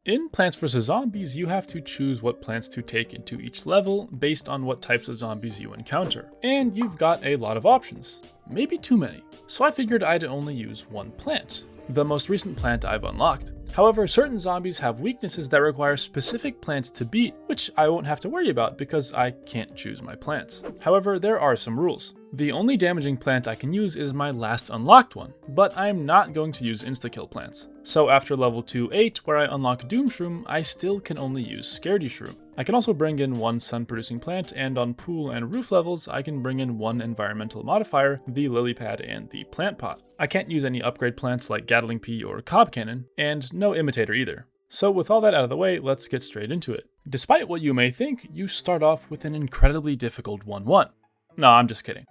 In Plants vs. Zombies, you have to choose what plants to take into each level based on what types of zombies you encounter. And you've got a lot of options. Maybe too many. So I figured I'd only use one plant. The most recent plant I've unlocked. However, certain zombies have weaknesses that require specific plants to beat, which I won't have to worry about because I can't choose my plants. However, there are some rules. The only damaging plant I can use is my last unlocked one, but I'm not going to use insta-kill plants. So after level 2-8, where I unlock Doom Shroom, I still can only use Scaredy Shroom. I can also bring in one sun-producing plant, and on pool and roof levels, I can bring in one environmental modifier, the lily pad and the plant pot. I can't use any upgrade plants like Gatling Pea or Cob Cannon, and no imitator either. So with all that out of the way, let's get straight into it. Despite what you may think, you start off with an incredibly difficult 1-1. No, I'm just kidding.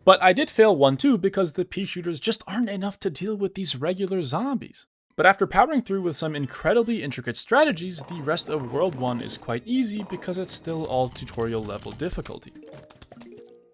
But I did fail 1-2 because the pea shooters just aren't enough to deal with these regular zombies. But after powering through with some incredibly intricate strategies, the rest of World 1 is quite easy because it's still all tutorial level difficulty.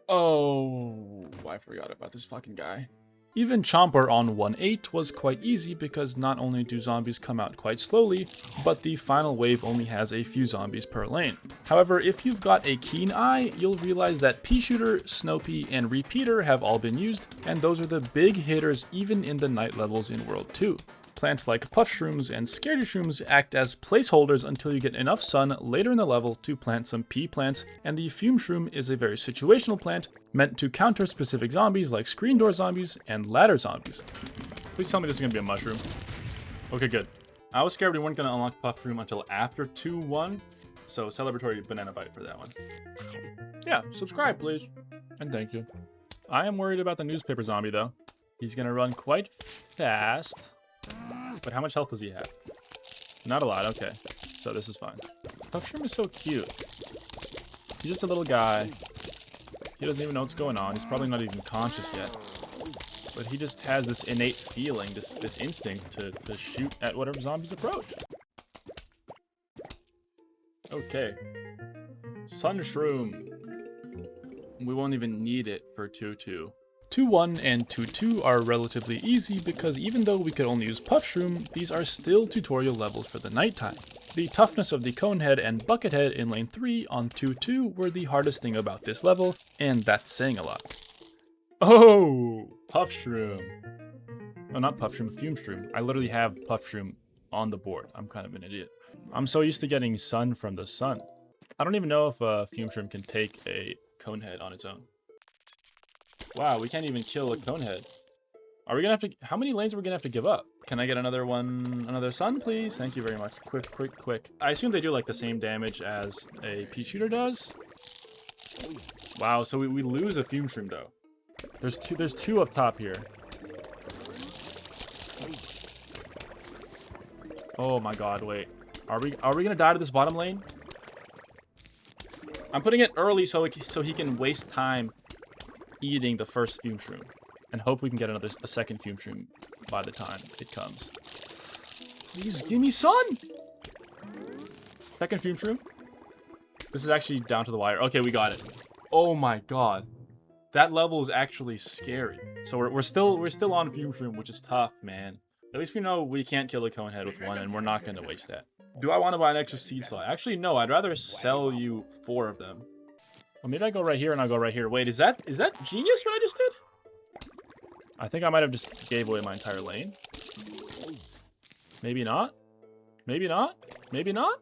Oh, I forgot about this fucking guy. Even Chomper on 1-8 was quite easy because not only do zombies come out quite slowly, but the final wave only has a few zombies per lane. However, if you've got a keen eye, you'll realize that Pea Shooter, Snow Pea, and Repeater have all been used, and those are the big hitters even in the night levels in World 2. Plants like Puff Shrooms and Scaredy Shrooms act as placeholders until you get enough sun later in the level to plant some pea plants, and the Fume Shroom is a very situational plant meant to counter specific zombies like screen door zombies and ladder zombies. Please tell me this is going to be a mushroom. Okay, good. I was scared we weren't going to unlock Puff Shroom until after 2-1, so celebratory banana bite for that one. Yeah, subscribe please, and thank you. I am worried about the newspaper zombie though. He's going to run quite fast. But how much health does he have? Not a lot, okay. So this is fine. Puff Shroom is so cute. He's just a little guy. He doesn't even know what's going on. He's probably not even conscious yet. But he just has this innate feeling, this instinct to shoot at whatever zombies approach. Okay. Sun Shroom. We won't even need it for 2-2. 2-1 and 2-2 are relatively easy because even though we could only use Puff Shroom, these are still tutorial levels for the nighttime. The toughness of the Conehead and Buckethead in lane 3 on 2-2 were the hardest thing about this level, and that's saying a lot. Oh, Puff Shroom. No, not Puff Shroom, Fume Shroom. I literally have Puff Shroom on the board. I'm kind of an idiot. I'm so used to getting sun from the sun. I don't even know if Fume Shroom can take a Conehead on its own. Wow, we can't even kill a Conehead. Are we gonna have to... How many lanes are we gonna have to give up? Can I get another one... Another sun, please? Thank you very much. Quick, quick, quick. I assume they do, like, the same damage as a Pea Shooter does. Wow, so we lose a Fume Shroom, though. There's two up top here. Oh my god, wait. Are we gonna die to this bottom lane? I'm putting it early so he can waste time eating the first Fume Shroom, and hope we can get a second Fume Shroom by the time it comes. Please give me sun! Second Fume Shroom. This is actually down to the wire. Okay, we got it. Oh my god, that level is actually scary. So we're still on Fume Shroom, which is tough, man. At least we know we can't kill a Conehead with one, and we're not going to waste that. Do I want to buy an extra seed slot? Actually, no. I'd rather sell you 4 of them. Well, maybe I go right here and I'll go right here. Wait, is that genius what I just did? I think I might have just gave away my entire lane. Maybe not. Maybe not. Maybe not.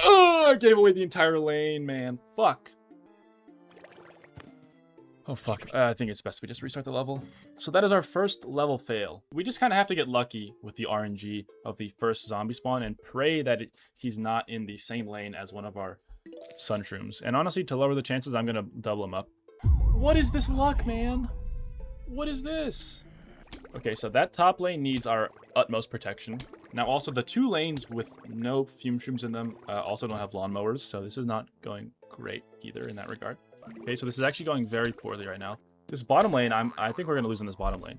Oh, I gave away the entire lane, man. Fuck. Oh, fuck. I think it's best we just restart the level. So that is our first level fail. We just kind of have to get lucky with the RNG of the first zombie spawn and pray that he's not in the same lane as one of our Sun Shrooms. And honestly, to lower the chances, I'm going to double him up. What is this luck, man? What is this? Okay, so that top lane needs our utmost protection. Now, also, the 2 lanes with no Fume Shrooms in them also don't have lawnmowers, so this is not going great either in that regard. Okay, so this is actually going very poorly right now. This bottom lane, I think we're going to lose in this bottom lane.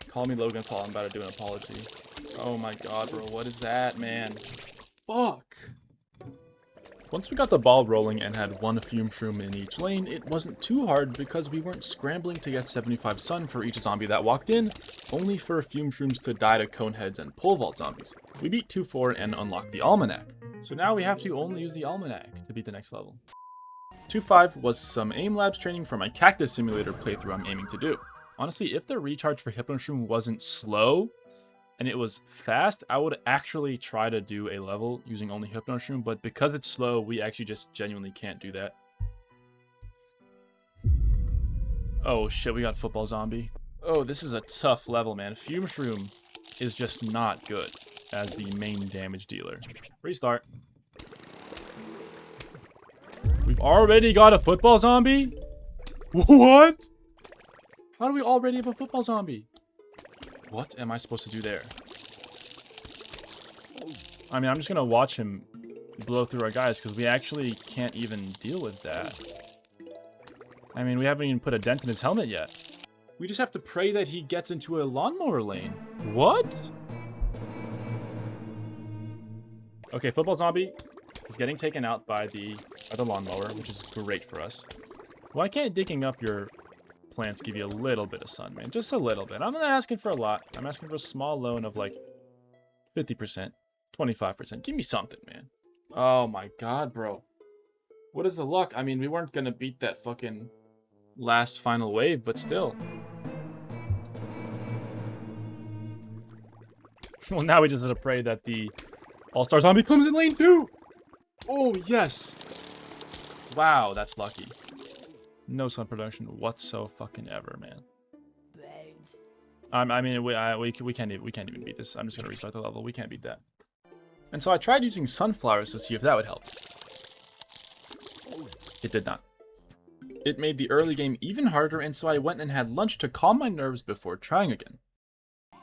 Call me Logan Paul, I'm about to do an apology. Oh my god, bro, what is that, man? Fuck! Once we got the ball rolling and had one fume shroom in each lane, it wasn't too hard because we weren't scrambling to get 75 sun for each zombie that walked in, only for fume shrooms to die to cone heads and pole vault zombies. We beat 2-4 and unlocked the almanac. So now we have to only use the almanac to beat the next level. 2-5 was some aim labs training for my cactus simulator playthrough I'm aiming to do. Honestly, if the recharge for Hypno Shroom wasn't slow and it was fast, I would actually try to do a level using only Hypno Shroom, but because it's slow, we actually just genuinely can't do that. Oh shit, we got football zombie. Oh, this is a tough level, man. Fume Shroom is just not good as the main damage dealer. Restart. We've already got a football zombie? What? How do we already have a football zombie? What am I supposed to do there? I mean, I'm just gonna watch him blow through our guys because we actually can't even deal with that. I mean, we haven't even put a dent in his helmet yet. We just have to pray that he gets into a lawnmower lane. What? Okay, football zombie is getting taken out by the lawnmower, which is great for us. Why can't digging up your plants give you a little bit of sun, man? Just a little bit. I'm not asking for a lot. I'm asking for a small loan of like 50%, 25%. Give me something, man. Oh my god, bro. What is the luck? I mean, we weren't gonna beat that fucking last final wave, but still. Well, now we just have to pray that the all-star zombie comes in lane 2. Oh, yes. Wow, that's lucky. No sun production whatsoever, man. I mean, we can't even beat this. I'm just gonna restart the level. We can't beat that. And so I tried using sunflowers to see if that would help. It did not. It made the early game even harder, and so I went and had lunch to calm my nerves before trying again.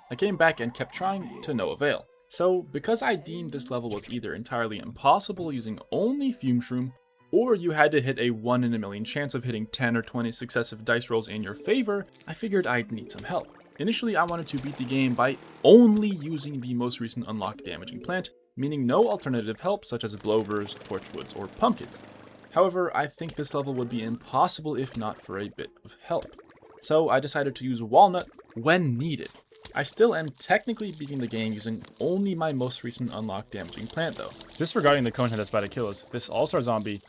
I came back and kept trying to no avail. So, because I deemed this level was either entirely impossible using only Fume Shroom, or you had to hit a 1 in a million chance of hitting 10 or 20 successive dice rolls in your favor, I figured I'd need some help. Initially, I wanted to beat the game by only using the most recent unlocked damaging plant, meaning no alternative help such as blowers, torchwoods, or pumpkins. However, I think this level would be impossible if not for a bit of help. So I decided to use walnut when needed. I still am technically beating the game using only my most recent unlocked damaging plant though. Disregarding the conehead that's about to kill us, this all-star zombie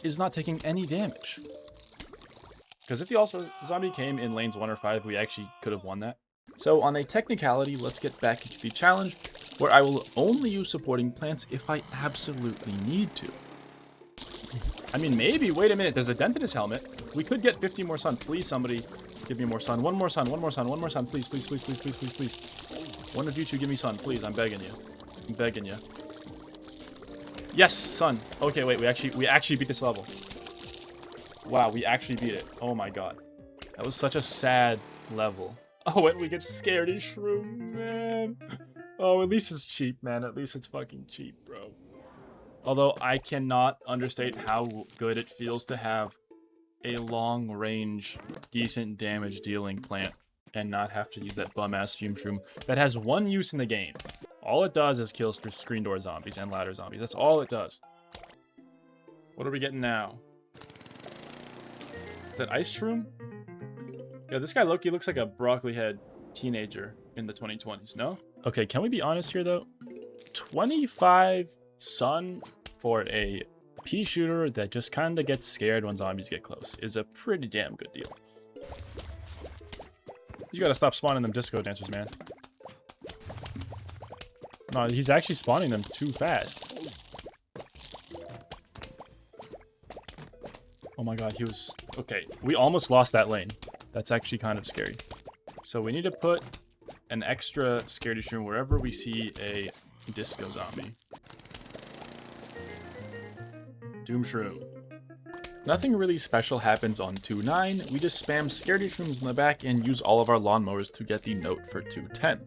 is not taking any damage. Because if the all-star zombie came in lanes 1 or 5, we actually could have won that. So on a technicality, let's get back into the challenge, where I will only use supporting plants if I absolutely need to. I mean, maybe, wait a minute, there's a dent in his helmet. We could get 50 more sun. Please, somebody, give me more sun. One more sun, one more sun, one more sun. Please, please, please, please, please, please, please. One of you two give me sun, please. I'm begging you. I'm begging you. Yes, sun. Okay, wait, we actually beat this level. Wow, we actually beat it. Oh my god. That was such a sad level. Oh, and we get scared in Shroom, man. Oh, at least it's cheap, man. At least it's fucking cheap, bro. Although I cannot understate how good it feels to have a long-range, decent damage dealing plant and not have to use that bum-ass Fume Shroom that has one use in the game. All it does is kill screen door zombies and ladder zombies. That's all it does. What are we getting now? Is that Ice Shroom? Yeah, this guy Loki looks like a broccoli head teenager in the 2020s, no? Okay, can we be honest here though? 25 sun for a pea shooter that just kind of gets scared when zombies get close is a pretty damn good deal. You gotta stop spawning them disco dancers, man. No, he's actually spawning them too fast. Oh my god, he was... Okay, we almost lost that lane. That's actually kind of scary. So we need to put an extra scaredy shroom wherever we see a disco zombie. Doom Shroom. Nothing really special happens on 2-9. We just spam scaredy shrooms in the back and use all of our lawnmowers to get the note for 2-10.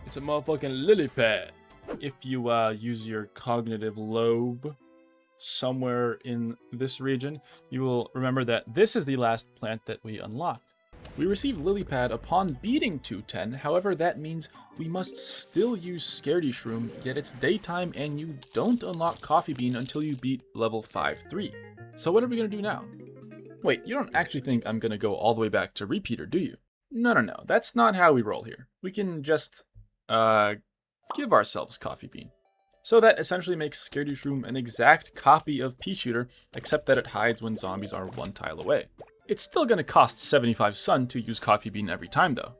It's a motherfucking lily pad. If you use your cognitive lobe somewhere in this region, you will remember that this is the last plant that we unlocked. We receive Lily Pad upon beating 210, however that means we must still use Scaredy Shroom, yet it's daytime and you don't unlock Coffee Bean until you beat level 5-3. So what are we going to do now? Wait, you don't actually think I'm going to go all the way back to Repeater, do you? No, that's not how we roll here. We can just, give ourselves Coffee Bean. So that essentially makes Scaredy Shroom an exact copy of Pea Shooter, except that it hides when zombies are one tile away. It's still going to cost 75 sun to use Coffee Bean every time though.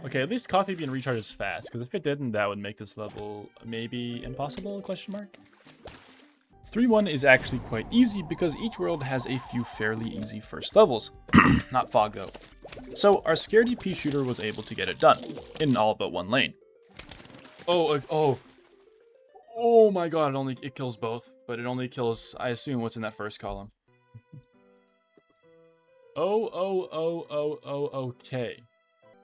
Okay, at least Coffee Bean recharges fast, because if it didn't, that would make this level maybe impossible, question mark? 3-1 is actually quite easy because each world has a few fairly easy first levels. Not Fog though. So our Scaredy Pea Shooter was able to get it done, in all but one lane. Oh my god, it kills both, but it only kills, I assume, what's in that first column. Okay.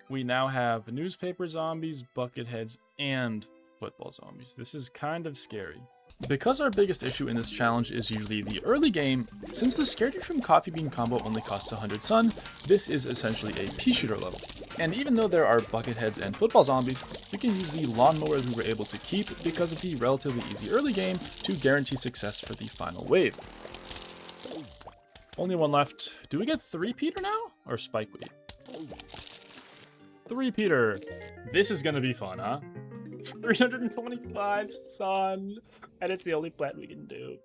We now have newspaper zombies, bucket heads, and football zombies. This is kind of scary. Because our biggest issue in this challenge is usually the early game, since the Scaredy Shroom Coffee Bean combo only costs 100 sun, this is essentially a Pea Shooter level. And even though there are bucket heads and football zombies, we can use the lawnmowers we were able to keep because of the relatively easy early game to guarantee success for the final wave. Only one left. Do we get 3-peater now? Or Spikeweed? 3-peater. This is gonna be fun, huh? 325 sun, and it's the only plant we can do.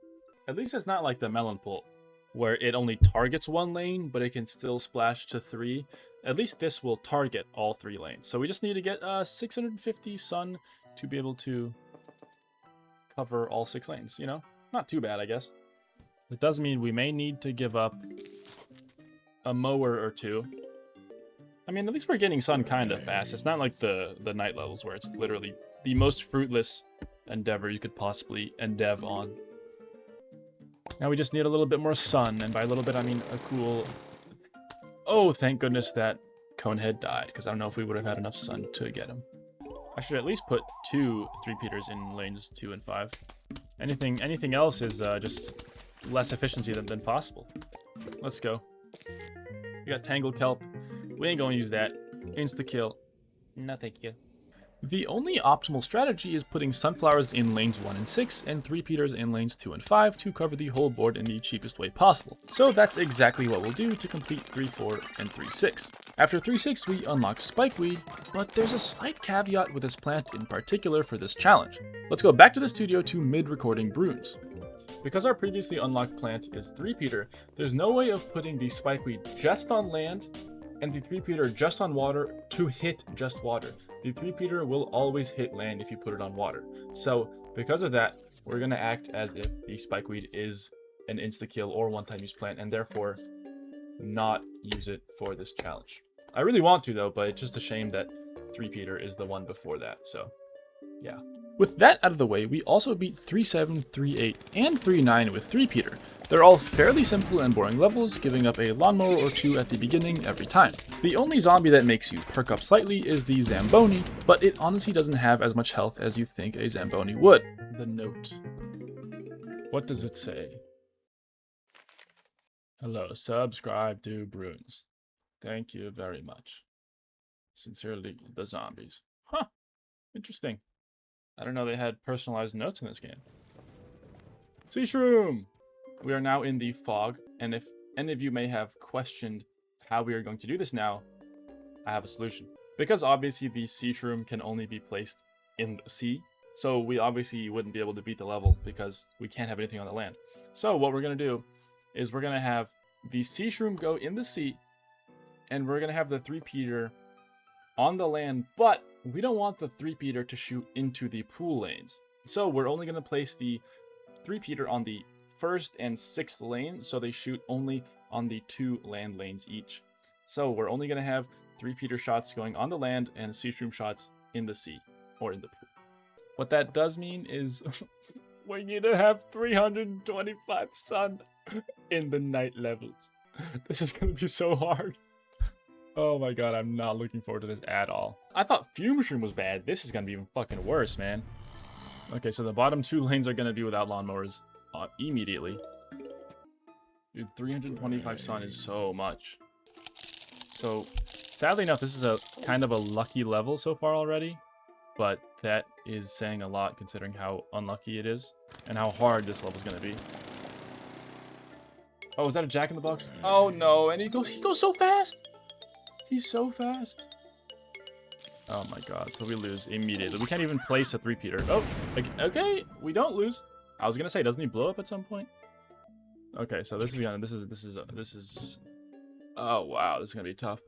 At least it's not like the melon pull, where it only targets one lane, but it can still splash to 3. At least this will target all 3 lanes. So we just need to get 650 sun to be able to cover all 6 lanes, you know? Not too bad, I guess. It does mean we may need to give up a mower or 2. I mean, at least we're getting sun kind of fast. It's not like the night levels where it's literally the most fruitless endeavor you could possibly endeav on. Now we just need a little bit more sun, and by a little bit I mean a cool... Oh, thank goodness that Conehead died, because I don't know if we would have had enough sun to get him. I should at least put 2 3-peaters in lanes 2 and 5. Anything else is just less efficiency than possible. Let's go. We got Tangle Kelp. We ain't gonna use that. Insta-kill. No thank you. The only optimal strategy is putting sunflowers in lanes 1 and 6 and 3-peaters in lanes 2 and 5 to cover the whole board in the cheapest way possible. So that's exactly what we'll do to complete 3-4 and 3-6. After 3-6 we unlock Spikeweed, but there's a slight caveat with this plant in particular for this challenge. Let's go back to the studio to mid-recording Bruins. Because our previously unlocked plant is 3-peater, there's no way of putting the Spikeweed just on land and the 3-peater just on water to hit just water. The 3-peater will always hit land if you put it on water. So because of that, we're going to act as if the Spikeweed is an insta-kill or one-time use plant and therefore not use it for this challenge. I really want to though, but it's just a shame that 3-peater is the one before that, so yeah. With that out of the way, we also beat 3-7, 3-8, and 3-9 with 3-peater. They're all fairly simple and boring levels, giving up a lawnmower or 2 at the beginning every time. The only zombie that makes you perk up slightly is the Zamboni, but it honestly doesn't have as much health as you think a Zamboni would. The note. What does it say? Hello, subscribe to Bruins. Thank you very much. Sincerely, the zombies. Huh, interesting. I don't know they had personalized notes in this game. Sea Shroom! We are now in the fog, and if any of you may have questioned how we are going to do this now, I have a solution. Because obviously the Sea Shroom can only be placed in the sea, so we obviously wouldn't be able to beat the level because we can't have anything on the land. So what we're going to do is we're going to have the Sea Shroom go in the sea, and we're going to have the 3-peater on the land, but we don't want the 3-peater to shoot into the pool lanes. So we're only going to place the 3-peater on the 1st and 6th lane, so they shoot only on the 2 land lanes each. So we're only going to have 3-peater shots going on the land and Sea Shroom shots in the sea or in the pool. What that does mean is we need to have 325 sun in the night levels. This is going to be so hard. Oh my god, I'm not looking forward to this at all. I thought Fume Shroom was bad. This is going to be even fucking worse, man. Okay, so the bottom 2 lanes are going to be without lawnmowers immediately. Dude, 325 sun is so much. So, sadly enough, this is a kind of a lucky level so far already. But that is saying a lot considering how unlucky it is. And how hard this level's gonna be. Oh, is that a Jack in the Box? Oh no, and he goes so fast! He's so fast. Oh my god, so we lose immediately. We can't even place a three-peater. Oh, okay, we don't lose. I was gonna say, doesn't he blow up at some point? Okay, so this is oh wow, this is gonna be tough.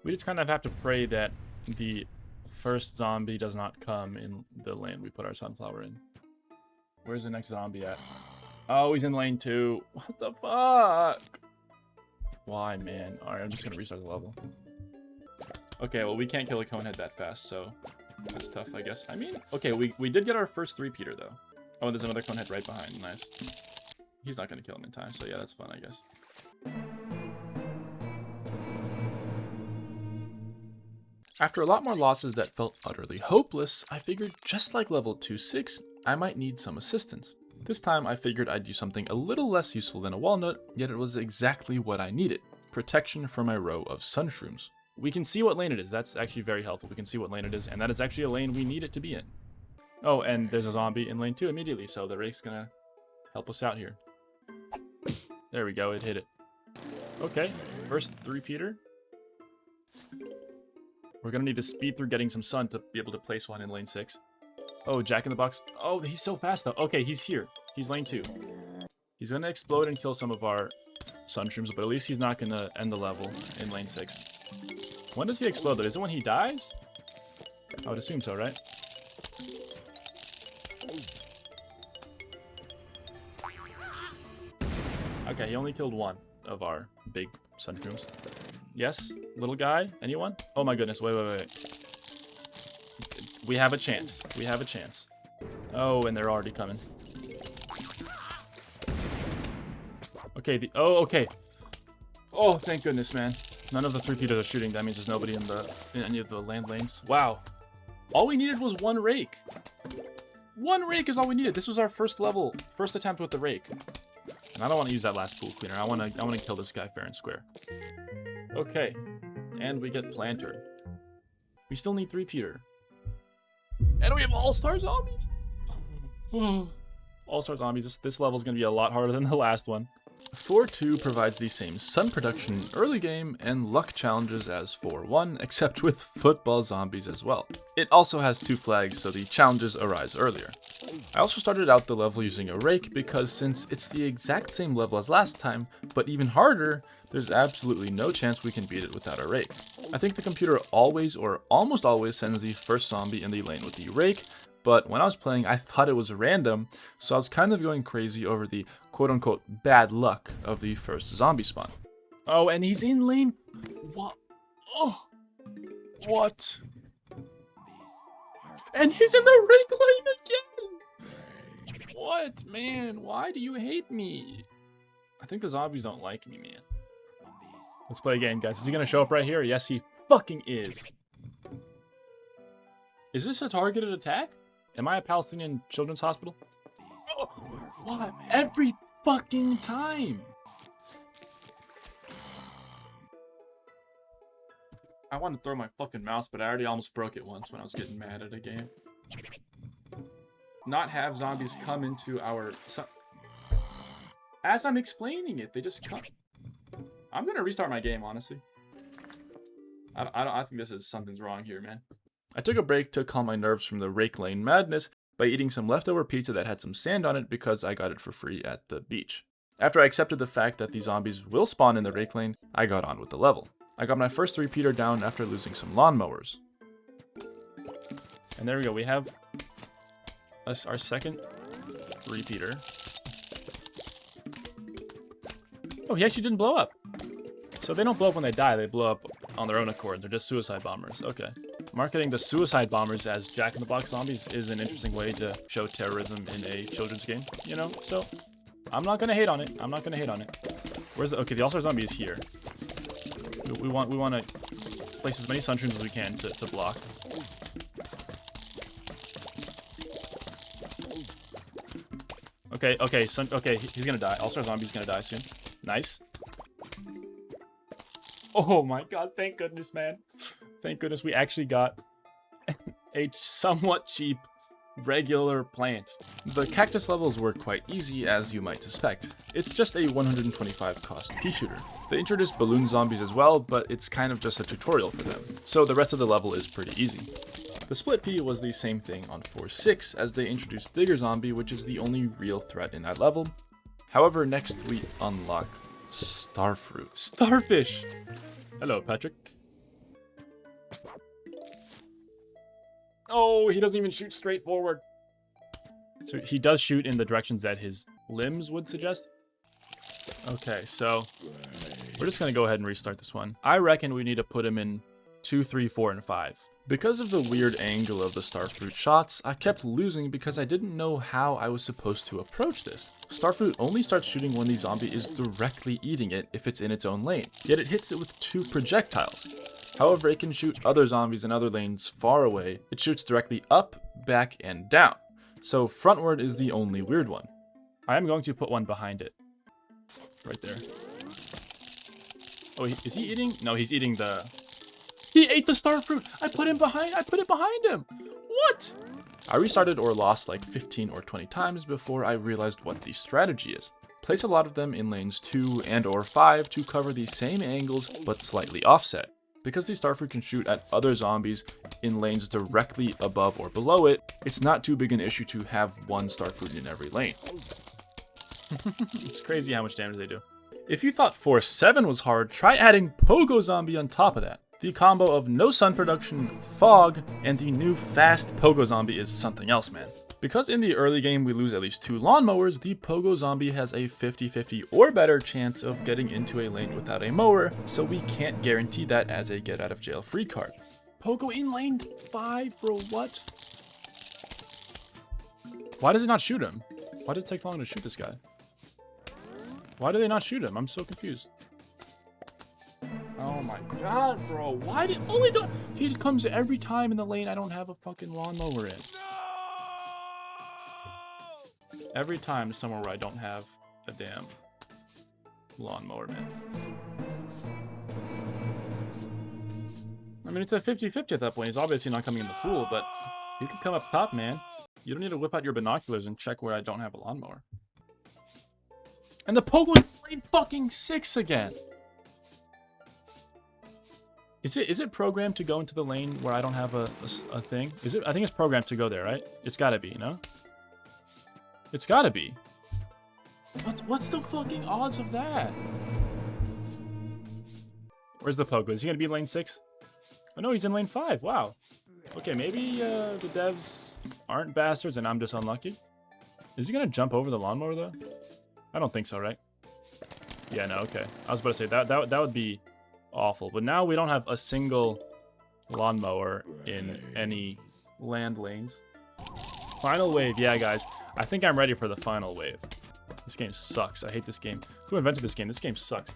We just kind of have to pray that the first zombie does not come in the lane we put our sunflower in. Where's the next zombie at? Oh, he's in lane 2. What the fuck? Why, man? Alright, I'm just gonna restart the level. Okay, well, we can't kill a conehead that fast, so that's tough, I guess. I mean, okay, we did get our first three-peater, though. Oh, there's another conehead right behind. Nice. He's not gonna kill him in time, so yeah, that's fun, I guess. After a lot more losses that felt utterly hopeless, I figured just like level 2-6, I might need some assistance. This time I figured I'd do something a little less useful than a walnut, yet it was exactly what I needed. Protection from my row of sunshrooms. We can see what lane it is. That's actually very helpful. We can see what lane it is, and that is actually a lane we need it to be in. Oh, and there's a zombie in lane 2 immediately, so the rake's gonna help us out here. There we go, it hit it. Okay, first three-peater. We're gonna need to speed through getting some sun to be able to place one in lane 6. Oh, Jack in the Box. Oh, he's so fast though. Okay, he's here. He's lane 2. He's gonna explode and kill some of our sunshrooms, but at least he's not gonna end the level in lane 6. When does he explode though? Is it when he dies? I would assume so, right? Okay, he only killed one of our big sunshrooms. Yes? Little guy? Anyone? Oh my goodness, wait. We have a chance. We have a chance. Oh, and they're already coming. Okay, okay. Oh, thank goodness, man. None of the three-peaters are shooting. That means there's nobody in any of the land lanes. Wow. All we needed was one rake. One rake is all we needed. This was our first attempt with the rake. And I don't want to use that last pool cleaner. I want to kill this guy fair and square. Okay. And we get planter. We still need three-peater. And we have all-star zombies. All-star zombies. This level is going to be a lot harder than the last one. 4-2 provides the same sun production early game and luck challenges as 4-1, except with football zombies as well. It also has 2 flags, so the challenges arise earlier. I also started out the level using a rake because since it's the exact same level as last time, but even harder, there's absolutely no chance we can beat it without a rake. I think the computer always or almost always sends the first zombie in the lane with the rake, but when I was playing, I thought it was random, so I was kind of going crazy over the quote-unquote bad luck of the first zombie spawn. Oh, and he's in lane... What? Oh! What? And he's in the rake lane again! What, man? Why do you hate me? I think the zombies don't like me, man. Let's play again, guys. Is he gonna show up right here? Yes, he fucking is. Is this a targeted attack? Am I a Palestinian children's hospital? Oh, what? Every fucking time! I want to throw my fucking mouse, but I already almost broke it once when I was getting mad at a game. Not have zombies come into our... As I'm explaining it, they just come... I'm gonna restart my game, honestly. I think something's wrong here, man. I took a break to calm my nerves from the rake lane madness by eating some leftover pizza that had some sand on it because I got it for free at the beach. After I accepted the fact that the zombies will spawn in the rake lane, I got on with the level. I got my first three-peater down after losing some lawnmowers. And there we go, we have our second three-peater. Oh, he actually didn't blow up. So they don't blow up when they die, they blow up on their own accord. They're just suicide bombers. Okay. Marketing the suicide bombers as Jack-in-the-Box zombies is an interesting way to show terrorism in a children's game, you know? So, I'm not gonna hate on it. I'm not gonna hate on it. Where's the... Okay, the all-star zombie is here. We want to place as many sunshrooms as we can to block. Okay, okay, he's gonna die. All-star zombie's gonna die soon. Nice. Oh my god, thank goodness, man. Thank goodness we actually got a somewhat cheap regular plant. The cactus levels were quite easy, as you might suspect. It's just a 125 cost pea shooter. They introduced balloon zombies as well, but it's kind of just a tutorial for them, so the rest of the level is pretty easy. The split pea was the same thing on 4.6, as they introduced Digger Zombie, which is the only real threat in that level. However, next we unlock Starfruit. Starfish! Hello, Patrick. Oh, he doesn't even shoot straight forward. So he does shoot in the directions that his limbs would suggest. Okay, so we're just going to go ahead and restart this one. I reckon we need to put him in 2, 3, 4, and 5. Because of the weird angle of the Starfruit shots, I kept losing because I didn't know how I was supposed to approach this. Starfruit only starts shooting when the zombie is directly eating it if it's in its own lane, yet it hits it with 2 projectiles. However, it can shoot other zombies in other lanes far away. It shoots directly up, back, and down. So frontward is the only weird one. I am going to put one behind it. Right there. Oh, is he eating? No, he's eating the... He ate the Starfruit! I put it behind him! What? I restarted or lost like 15 or 20 times before I realized what the strategy is. Place a lot of them in lanes 2 and or 5 to cover the same angles but slightly offset. Because the Starfruit can shoot at other zombies in lanes directly above or below it, it's not too big an issue to have one Starfruit in every lane. It's crazy how much damage they do. If you thought 4.7 was hard, try adding Pogo Zombie on top of that. The combo of no sun production, fog, and the new fast Pogo Zombie is something else, man. Because in the early game we lose at least 2 lawnmowers, the Pogo Zombie has a 50-50 or better chance of getting into a lane without a mower, so we can't guarantee that as a get out of jail free card. Pogo in lane 5, bro, what? Why does it not shoot him? Why does it take so long to shoot this guy? Why do they not shoot him? I'm so confused. Oh my god, bro. Why did... Oh, he just comes every time in the lane I don't have a fucking lawnmower in. Every time somewhere where I don't have a damn lawnmower, man. I mean, it's a 50-50 at that point. He's obviously not coming in the pool, but you can come up top, man. You don't need to whip out your binoculars and check where I don't have a lawnmower. And the Pogo is lane fucking 6 again. Is it programmed to go into the lane where I don't have a thing? Is it? I think it's programmed to go there, right? It's gotta be, no? It's gotta be. What's the fucking odds of that? Where's the Pogo? Is he gonna be in lane 6? Oh no, he's in lane 5. Wow. Okay, maybe the devs aren't bastards and I'm just unlucky. Is he gonna jump over the lawnmower though? I don't think so, right? Yeah, no, okay. I was about to say that would be awful. But now we don't have a single lawnmower in any land lanes. Final wave, yeah, guys. I think I'm ready for the final wave. This game sucks. I hate this game. Who invented this game? This game sucks.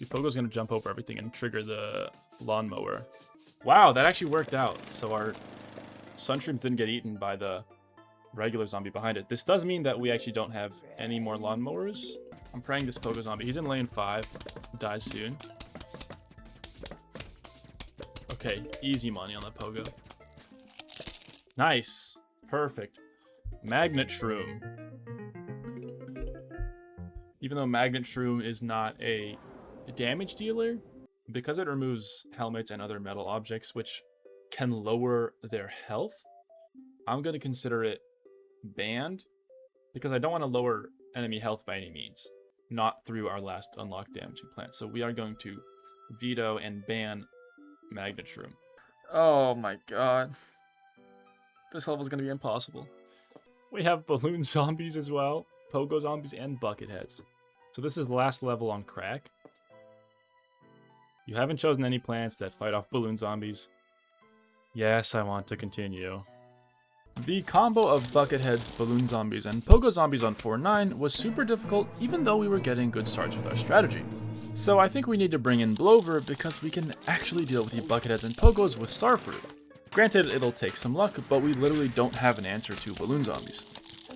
The Pogo's gonna jump over everything and trigger the lawnmower. Wow, that actually worked out. So our sunshrooms didn't get eaten by the regular zombie behind it. This does mean that we actually don't have any more lawnmowers. I'm praying this Pogo zombie. He's in lane 5. Dies soon. Okay, easy money on the Pogo. Nice. Perfect. Magnet Shroom. Even though Magnet Shroom is not a damage dealer, because it removes helmets and other metal objects which can lower their health, I'm going to consider it banned because I don't want to lower enemy health by any means, not through our last unlocked damaging plant. So we are going to veto and ban Magnet Shroom. Oh my god. This level is going to be impossible. We have balloon zombies as well, Pogo zombies, and bucket heads. So this is last level on crack. You haven't chosen any plants that fight off balloon zombies. Yes, I want to continue. The combo of bucketheads, balloon zombies, and Pogo zombies on 4.9 was super difficult even though we were getting good starts with our strategy. So I think we need to bring in Blover because we can actually deal with the bucketheads and Pogos with Starfruit. Granted, it'll take some luck, but we literally don't have an answer to balloon zombies.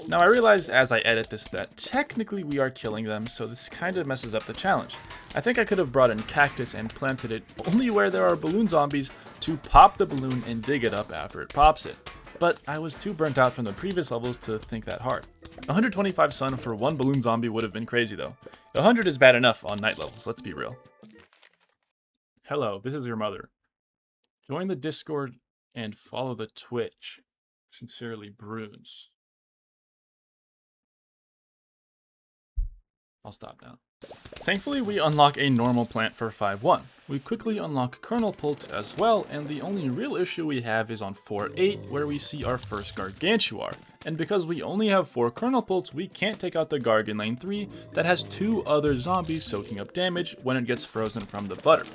Now I realize as I edit this that technically we are killing them, so this kind of messes up the challenge. I think I could have brought in cactus and planted it only where there are balloon zombies to pop the balloon and dig it up after it pops it. But I was too burnt out from the previous levels to think that hard. 125 sun for one balloon zombie would have been crazy though. 100 is bad enough on night levels, let's be real. Hello, this is your mother. Join the Discord and follow the Twitch. Sincerely, Bruins. I'll stop now. Thankfully, we unlock a normal plant for 5-1. We quickly unlock Kernel Pult as well, and the only real issue we have is on 4-8, where we see our first Gargantuar. And because we only have 4 Kernel Pults, we can't take out the Garg in lane 3 that has 2 other zombies soaking up damage when it gets frozen from the butter.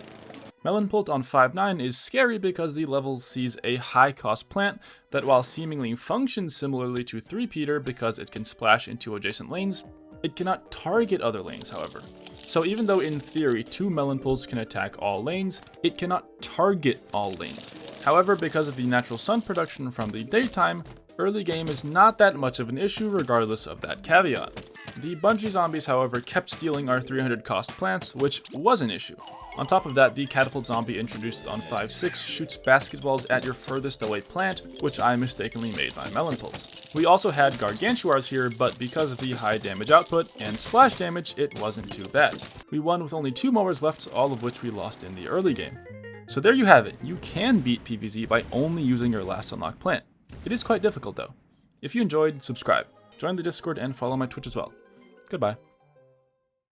Melon Pult on 5-9 is scary because the level sees a high cost plant that, while seemingly functions similarly to 3-peater because it can splash into adjacent lanes, it cannot target other lanes, however. So even though in theory 2 Melon Pults can attack all lanes, it cannot target all lanes. However, because of the natural sun production from the daytime, early game is not that much of an issue regardless of that caveat. The Bungie zombies, however, kept stealing our 300 cost plants, which was an issue. On top of that, the catapult zombie introduced on 5-6 shoots basketballs at your furthest away plant, which I mistakenly made my Melon Pulse. We also had Gargantuars here, but because of the high damage output and splash damage, it wasn't too bad. We won with only 2 mowers left, all of which we lost in the early game. So there you have it, you can beat PvZ by only using your last unlocked plant. It is quite difficult though. If you enjoyed, subscribe, join the Discord, and follow my Twitch as well. Goodbye.